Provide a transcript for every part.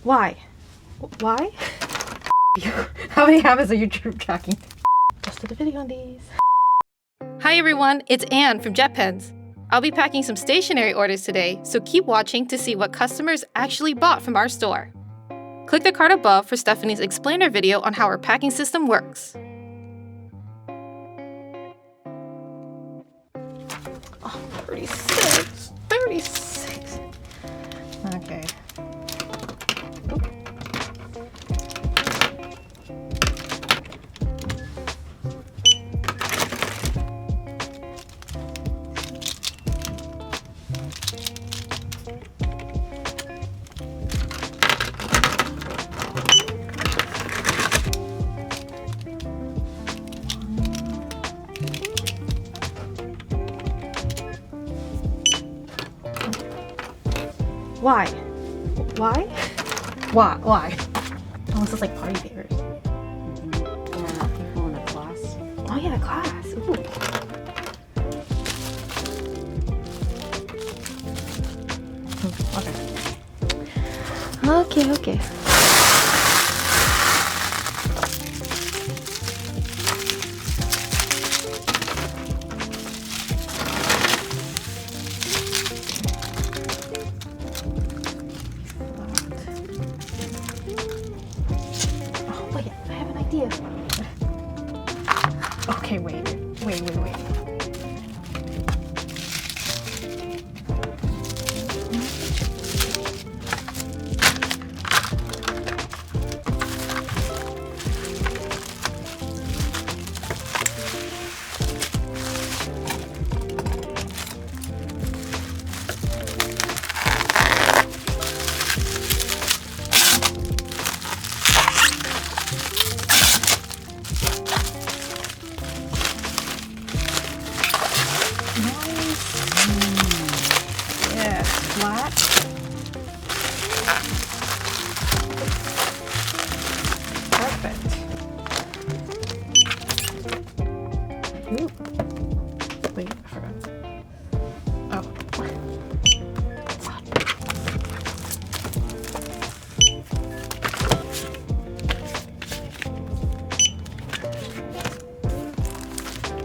Why? Why? How many habits are you tracking? Just did a video on these. Hi everyone, it's Anne from JetPens. I'll be packing some stationery orders today, so keep watching to see what customers actually bought from our store. Click the card above for Stephanie's explainer video on how our packing system works. Oh, 36. Okay. Why? Why? Why? Oh, this is like party favors. Yeah, people in a class. Oh yeah, class. Ooh. Okay. Okay, wait. Wait, I forgot. Oh.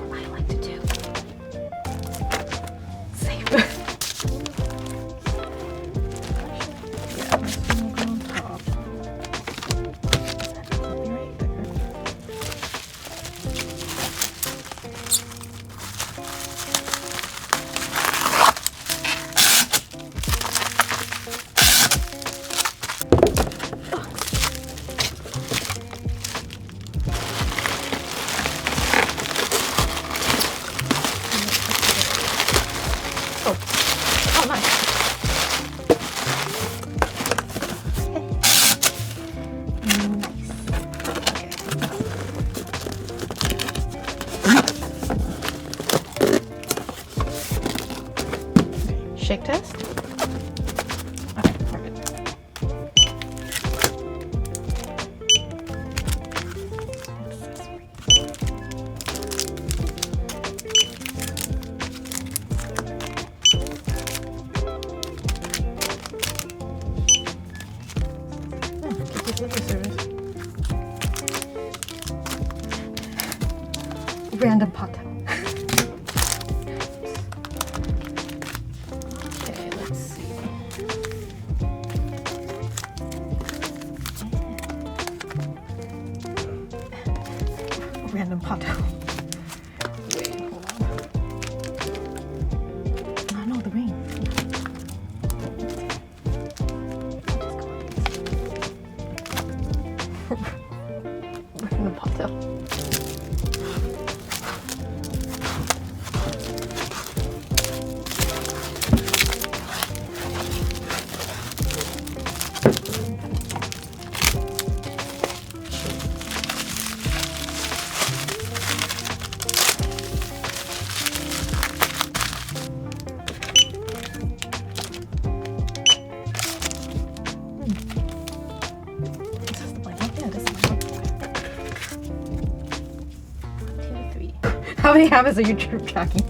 What I like to do. Save. Yeah, this one will go on top. Right there. Oh, nice. Shake test? Okay, perfect. Random Patto. Okay, let's see. Random Patto. Wait, hold on. Oh no, the ring. Random Patto. How many habits are you tracking?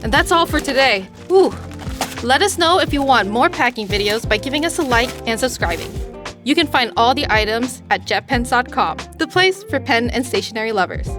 And that's all for today. Whew. Let us know if you want more packing videos by giving us a like and subscribing. You can find all the items at JetPens.com, the place for pen and stationery lovers.